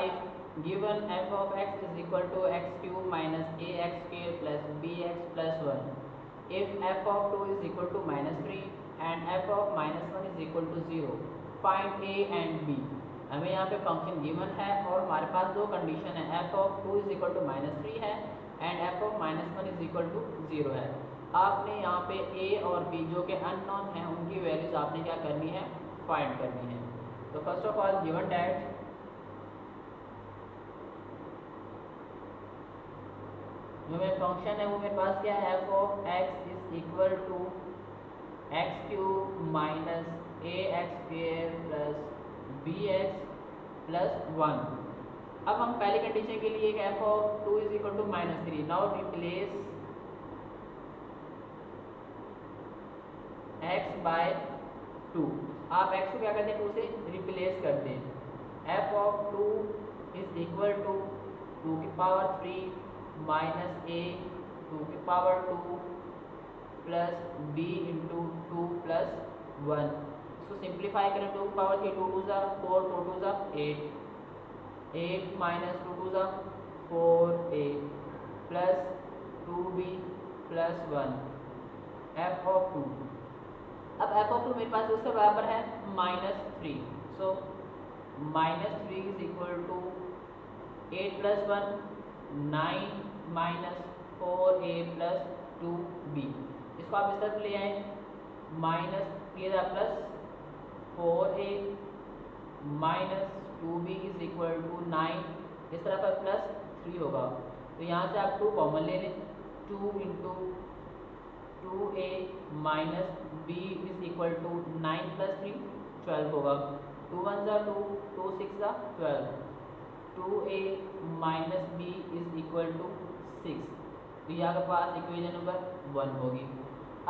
5 given f of x is equal to x cube minus ax square plus bx plus 1 if f of 2 is equal to minus 3 and f of minus 1 is equal to 0 find a and b। हमें यहाँ पे function given है और हमारे पास दो condition है, f of 2 is equal to minus 3 है and f of minus 1 is equal to 0 है। आपने यहाँ पे a और b जो कि अननोन हैं उनकी वैल्यूज आपने क्या करनी है, फाइंड करनी है। तो first of all given that जो मेरा फंक्शन है वो मेरे पास क्या है, f of x is equal to x cube minus a x square plus b x plus 1। अब हम पहली कंडीशन के लिए f of 2 is equal to minus 3। Now replace x by 2। आप x को क्या करते हैं, 2 से रिप्लेस करते हैं। f of 2 is equal to 2 की पावर 3 माइनस a 2 की power 2 plus b into 2 plus 1। इसको सिंप्लीफाई करें, 2 की पावर 3 2 2 ज़ा 4 4 2 ज़ा 8 8 माइनस 2 2 ज़ा 4a plus 2b plus 1 f of 2। अब f of 2 मेरे पास उसके बराबर है minus 3। So minus 3 is equal to 8 plus 1 9 minus 4a plus 2b। इसको आप इस तरफ ले आए, minus 13 plus 4a minus 2b is equal to 9। इस तरफ पर प्लस 3 होगा तो यहाँ से आप 2 कॉमन ले लें, 2 into 2a minus b is equal to 9 plus 3 12 होगा। 2 1 ज़ा 2 2 6 ज़ा 12 2a minus b is equal to 6। तो ये आपके पास इक्वेशन नंबर 1 होगी।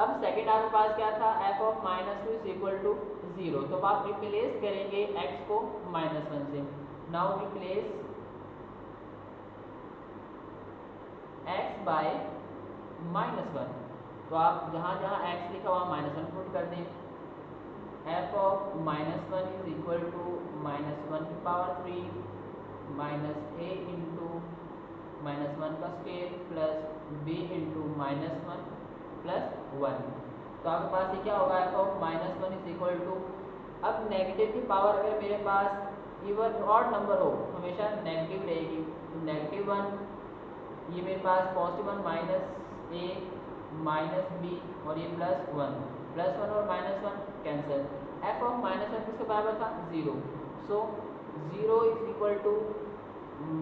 अब सेकंड आपके पास क्या था, f of minus 2 is equal to 0। तो अब आप रिप्लेस करेंगे x को माइनस 1 से। Now replace x bye minus 1। तो आप जहाँ जहाँ x लिखा हुआ माइनस 1 पुट कर दें। f of minus 1 is equal to minus 1 की power 3 minus a into minus 1 का square plus b into minus 1 plus 1। तो आपके पास ये क्या होगा, f of minus 1 is equal to, अब नेगेटिव की पावर अगर मेरे पास इवन ऑड नंबर हो हमेशा नेगेटिव रहेगी। तो नेगेटिव 1 ये मेरे पास positive 1 minus a minus b और ये प्लस 1 और minus 1 cancel. f of minus 1 किसके बराबर था, 0। So 0 is equal to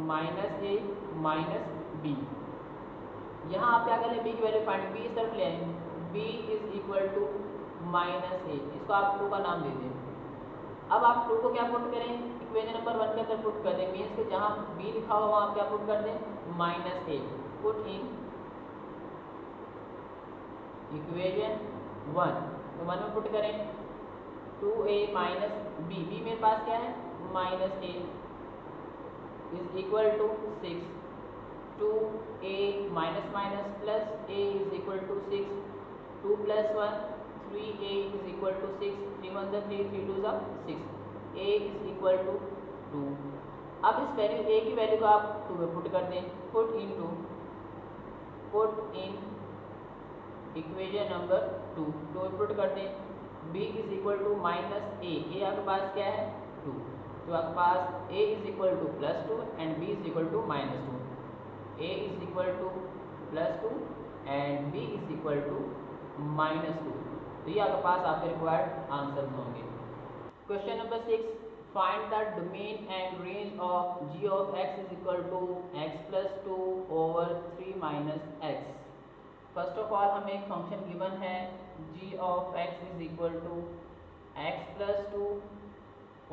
minus a minus b। यहाँ आप क्या करें, b की वैल्यू फाइंड, b इस तरफ ले आए, b is equal to minus a। इसको आप 2 का नाम दे दें। अब आप 2 को क्या पुट करें, इक्वेशन नंबर 1 के अंदर पुट कर दें। मीन्स कि जहाँ b लिखा हुआ वहाँ आप क्या पुट कर दें, minus a। Put in equation 1, तो 1 में पुट करें 2a माइनस b। b मेरे पास क्या है, minus a is equal to 6। 2a minus minus plus a is equal to 6। 2 plus 1 3a is equal to 6। 3 1 ज़ा 3 3 2 ज़ा 6 a इज इक्वल टू 2। अब इस वैल्यू a की वैल्यू को आप 2 में पुट कर दें। पुट इन इक्वेशन नंबर 2 में पुट कर दें। b is equal to minus a आपके पास क्या है, 2। तो आपके पास a is equal to plus 2 and b is equal to minus 2। a is equal to plus 2 and b is equal to minus 2। तो ये आपके पास आपके रिक्वायर्ड आंसर होंगे। Question number 6, find the domain and range of g of x is equal to x plus 2 over 3 minus x। First of all हमें एक function given है, g of x is equal to x plus 2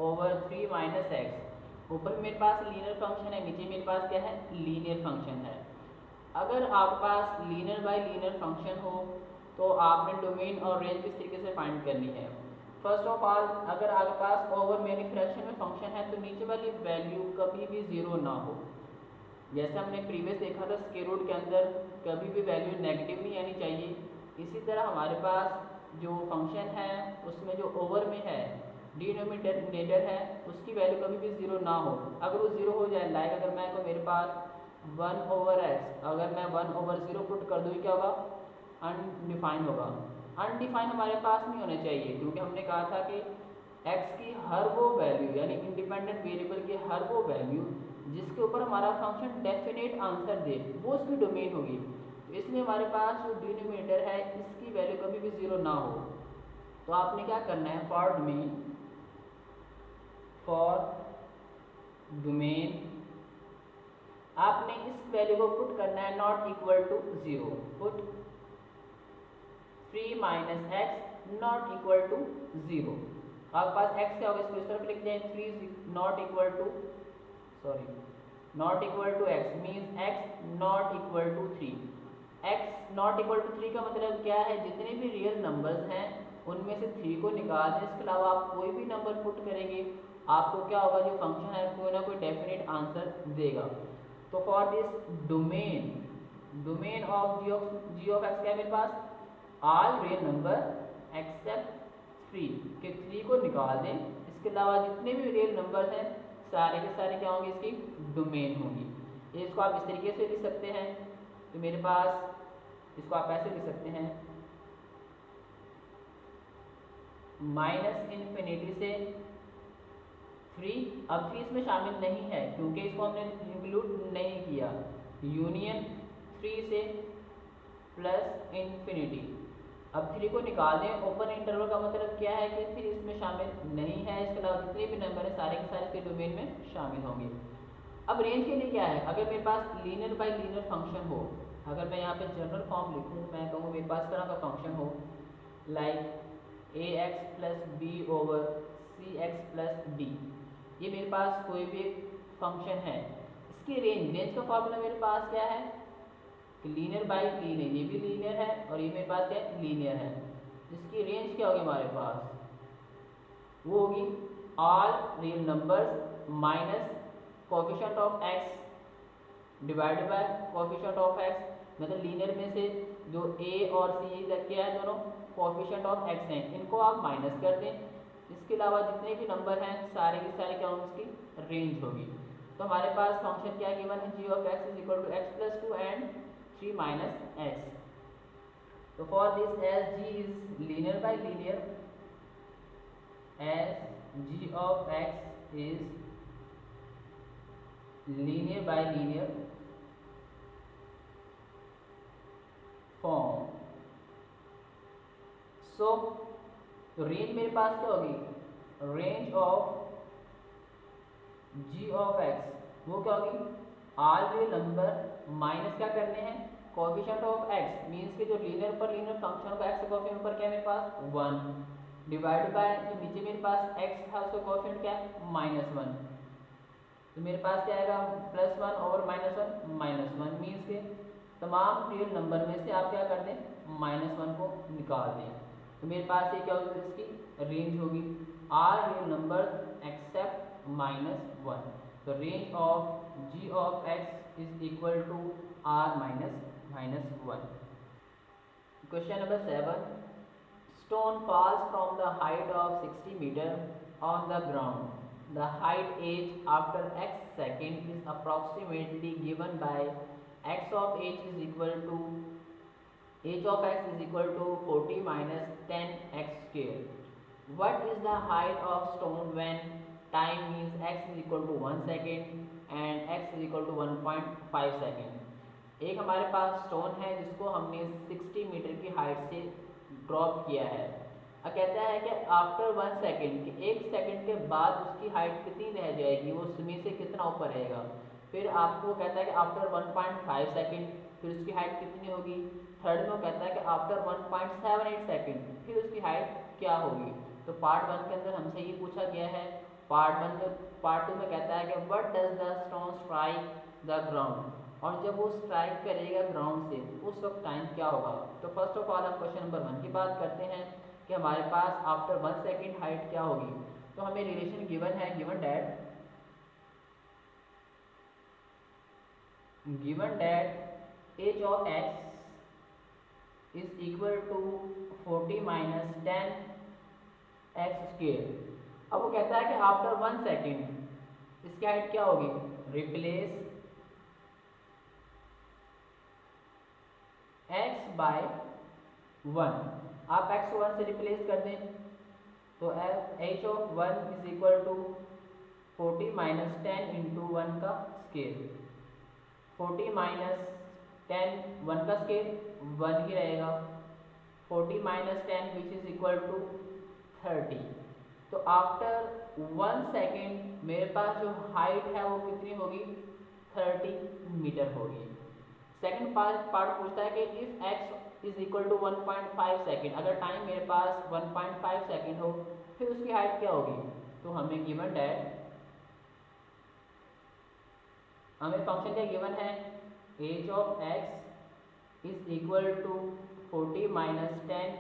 over 3 minus x। ऊपर मेरे पास linear function है, नीचे मेरे पास क्या है, लीनियर फंक्शन है। अगर आपके पास लीनियर बाय लीनियर फंक्शन हो तो आपने डोमेन और रेंज किस तरीके से फाइंड करनी है। फर्स्ट ऑफ ऑल अगर आपके पास ओवर मेनी फ्रैक्शन में फंक्शन है तो नीचे वाली वैल्यू कभी भी 0 ना हो। जैसे हमने प्रीवियस देखा था स्क्वायर रूट के अंदर कभी भी वैल्यू नेगेटिव नहीं आनी चाहिए। इसी तरह हमारे पास जो फंक्शन है उसमें जो ओवर में है डिनोमिनेटर है उसकी वैल्यू कभी भी ज़ीरो ना हो। अगर वो ज़ीरो हो जाए, लाइक अगर मैं को मेरे पास 1/x, अगर मैं 1/0 पुट कर दूँ, क्या होगा? अनडिफाइन होगा। अनडिफाइन हमारे पास नहीं होना चाहिए, क्योंकि हमने कहा था कि x की हर वो वैल्यू, यानी इंडिपेंडेंट वेरिएबल की हर वो वैल्यू जिसके ऊपर हमारा फंक्शन डेफिनेट आंसर दे, वो उसकी डोमेन होगी। तो इसलिए हमारे पास जो डिनोमिनेटर है इसकी वैल्यू कभी भी ज़ीरो ना हो। तो आपने क्या करना है, फॉर डोमेन आपने इस वैल्यू को पुट करना है not equal to 0। Put 3 minus x not equal to 0। आपके पास x क्या होगा, इसको इस तरफ लिख दें, 3 not equal to x means x not equal to 3। x not equal to 3 का मतलब क्या है, जितने भी रियल नंबर्स हैं उनमें से 3 को निकाल दें। इसके अलावा आप कोई भी नंबर पुट करेंगे, आपको क्या होगा, जो फंक्शन है कोई ना कोई डेफिनेट आंसर देगा। तो for this domain of g of x क्या है मेरे पास, ऑल रियल नंबर एक्सेप्ट 3 के 3 को निकाल दें। इसके अलावा जितने भी रियल नंबर्स हैं सारे के सारे क्या होंगे, इसकी डोमेन होंगी। ये इसको आप इस तरीके से लिख सकते हैं। तो मेरे पास इसको आप ऐसे लिख सकते हैं, माइनस इन्फिनिटी से 3। अब 3 इसमें शामिल नहीं है क्योंकि इसको हमने इंक्लूड नहीं किया। यूनियन 3 से प्लस इन्फिनिटी। अब 3 को निकाल दें, ओपन इंटरवल का मतलब क्या है कि 3 इसमें शामिल नहीं है। इसके अलावा जितने भी नंबर है सारे के सारे इसके डोमेन में शामिल होंगे। अब रेंज के लिए क्या है, अगर मेरे पास लीनियर बाय लीनियर फंक्शन हो, अगर मैं यहाँ पे जनरल फॉर्म लिखूँ, मैं कहूँ मेरे पास तरह का फंक्शन हो like ax plus b over c x plus d, ये मेरे पास कोई भी फंक्शन है, इसकी रेंज का फॉर्मूला मेरे पास क्या है, लीनियर बाई लीनियर, ये भी लीनियर है और ये मेरे पास क्या है, लीनियर है। जिसकी रेंज क्या होगी हमारे पास, वो होगी all real numbers minus coefficient of x divided by coefficient of x। मतलब लीनियर में से जो a और c तक क्या है, दोनों कोएफिशिएंट ऑफ x हैं, इनको आप माइनस कर दें। इसके अलावा जितने भी नंबर हैं सारे के सारे क्या होंगे, इसकी रेंज होगी। तो हमारे पास फंक्शन क्या गिवन है, g of x is equal to x plus 2 and 3 minus x। तो for this as g is linear by linear, as g of x is linear by linear form, so range मेरे पास क्या होगी, range of g of x वो क्या होगी, all real number minus क्या करने हैं, कोएफिशिएंट ऑफ x मींस के जो लीनियर पर लीनियर फंक्शन का x कोएफिशिएंट पर क्या है मेरे पास 1 डिवाइड बाय जो नीचे मेरे पास x था उसका कोएफिशिएंट क्या है -1। तो मेरे पास क्या आएगा +1 ओवर -1 मींस के तमाम रियल नंबर में से आप क्या कर दें, -1 को निकाल दें। तो मेरे पास ये क्या होगी, इसकी रेंज होगी आर रियल नंबर एक्सेप्ट -1। तो range of g of x is equal to r -1। Question number 7, stone falls from the height of 60 meter on the ground. The height age after x second is approximately given by x of h is equal to h of x is equal to 40 minus 10x square. What is the height of stone when time means x is equal to 1 second and x is equal to 1.5 second. एक हमारे पास stone है जिसको हमने 60 metre की height से drop किया है। अब कहता है कि आफ्टर 1 सेकेंड, कि 1 सेकेंड के बाद उसकी हाइट कितनी रह जाएगी, वो ज़मीन से कितना ऊपर रहेगा। फिर आपको कहता है कि आफ्टर 1.5 सेकेंड फिर उसकी हाइट कितनी होगी। थर्ड में वो कहता है कि आफ्टर 1.78 सेकेंड फिर उसकी हाइट क्या होगी। तो पार्ट 1 के अंदर हमसे ये पूछा गया है। पार्ट 2 में कहता है कि what does the stone strike the ground, और जब वो स्ट्राइक करेगा ग्राउंड से उस वक्त टाइम क्या होगा। तो फर्स्ट ऑफ ऑल हम क्वेश्चन नंबर 1 की बात करते हैं कि हमारे पास आफ्टर 1 सेकेंड हाइट क्या होगी। तो हमें रिलेशन गिवन है, given that h of x is equal to 40 minus 10 x square. अब वो कहता है कि आफ्टर 1 सेकेंड इसकी हाइट क्या होगी, रिप्लेस x बाय 1। आप x को 1 से रिप्लेस कर दें तो h of 1 is equal to 40 minus 10 into 1 का स्केल। 40 माइनस 10 1 का स्केल 1 ही रहेगा। 40 minus 10 which is equal to 30। तो आफ्टर 1 सेकेंड मेरे पास जो हाइट है वो कितनी होगी, 30 मीटर होगी। सेकंड पार्ट पूछता है कि if x is equal to 1.5 second, अगर टाइम मेरे पास 1.5 सेकेंड हो फिर उसकी हाइट क्या होगी। तो हमें गिवन दैट, हमें फंक्शन क्या गिवन है, h of x is equal to 40 minus 10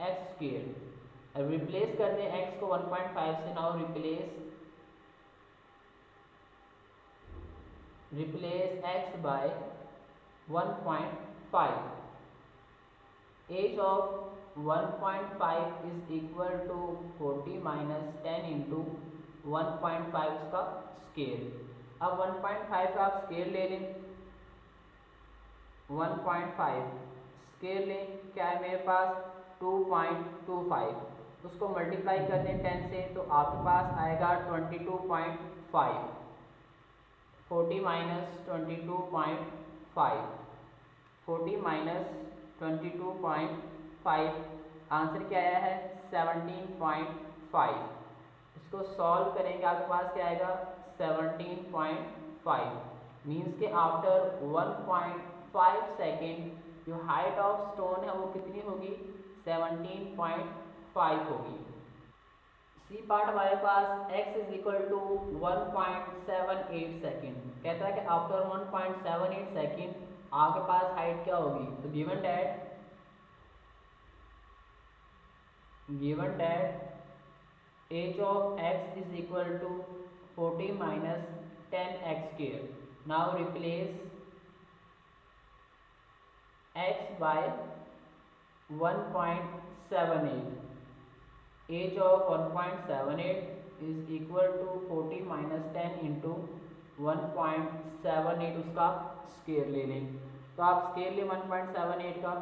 x square. अब रिप्लेस कर दें x को 1.5 से, now replace x by 1.5। H of 1.5 is equal to 40 minus 10 into 1.5 का स्केल। अब 1.5 का आप स्केल ले लें, 1.5 स्केल लें, क्या है मेरे पास 2.25, उसको मल्टीप्लाई कर दें 10 से तो आपके पास आएगा 22.5। 40 माइनस 22.5, 40 माइनस 22.5, आंसर क्या आया है 17.5। इसको सॉल्व करेंगे आपके पास क्या आएगा 17.5। मीन्स के आफ्टर 1.5 सेकेंड जो हाइट ऑफ स्टोन है वो कितनी होगी, 17.5 होगी। सी पार्ट हमारे पास x is equal to 1.78 second, कहता है कि आफ्टर 1.78 सेकेंड आपके पास हाइट क्या होगी। तो given that h of x is equal to 40 minus 10x square. Now replace x by 1.78। H of 1.78 is equal to 40 minus 10 into 1.78, उसका स्केयर ले लें। तो आप स्केयर लें 1.78 का,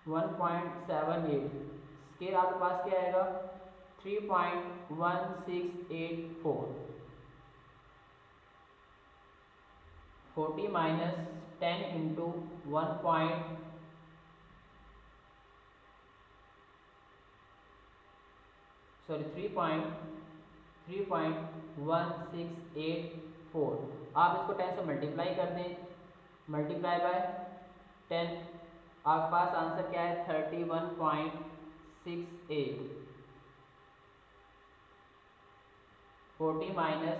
1.78 स्केयर आपके पास क्या आएगा 3.1684। 40 माइनस 10 इंटू 3.1684। आप इसको 10 से मल्टीप्लाई कर दें, मल्टीप्लाई बाय 10, आपके पास आंसर क्या है 31.68। 40 माइनस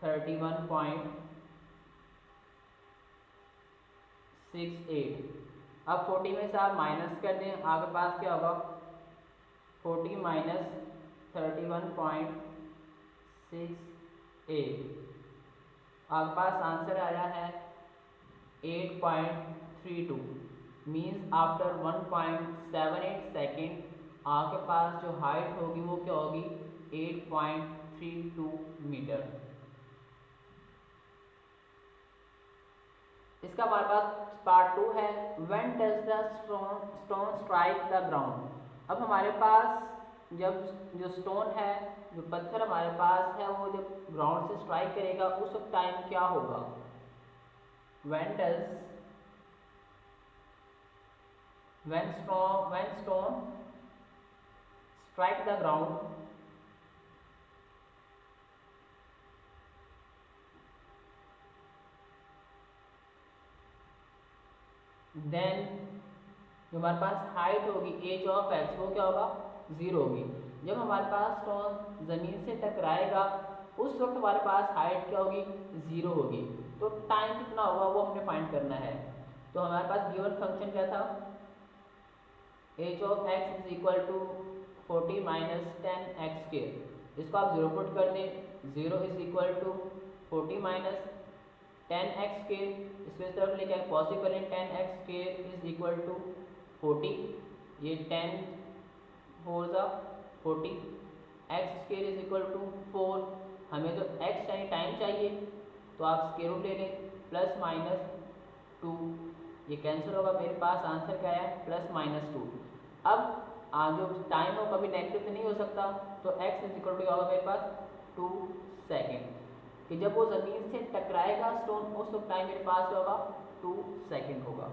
31.68। अब 40 में से आप माइनस कर दें, आपके पास क्या होगा 40 माइनस 31.68, आपके पास आंसर आया है 8.32। मीन्स आफ्टर 1.78 सेकेंड आपके पास जो हाइट होगी वो क्या होगी 8.32 मीटर। इसका हमारे पास पार्ट 2 है, when does the stone strike the ground. अब हमारे पास जब जो स्टोन है, जो पत्थर हमारे पास है, वो जब ग्राउंड से स्ट्राइक करेगा उस वक्त टाइम क्या होगा। when stone strike the ground, then जो हमारे पास हाइट होगी एज ऑफ एक्स वो क्या होगा 0 होगी। जब हमारे पास स्टोन जमीन से टकराएगा उस वक्त हमारे पास हाइट क्या होगी 0 होगी। तो टाइम कितना होगा वो हमने फाइंड करना है। तो हमारे पास गिवन फंक्शन क्या था, h of x is equal to 40 minus 10x square. इसको आप 0 पुट कर दें, 0 is equal to 40 minus 10x square, इसमें तरफ लेके पॉजिटिव करें 10x square is equal to 40, ये 10 4 ज़ा 40, x square is equal to 4, हमें तो एक्स यानी टाइम चाहिए, तो आप स्क्वायर रूट ले लें, प्लस माइनस 2, ये कैंसिल होगा, मेरे पास आंसर क्या है प्लस माइनस 2। अब जो टाइम हो कभी नेगेटिव तो नहीं हो सकता, तो x इज इक्वल टू होगा मेरे पास 2 सेकेंड, कि जब वो ज़मीन से टकराएगा स्टोन उस वक्त टाइम मेरे पास होगा 2 सेकेंड होगा।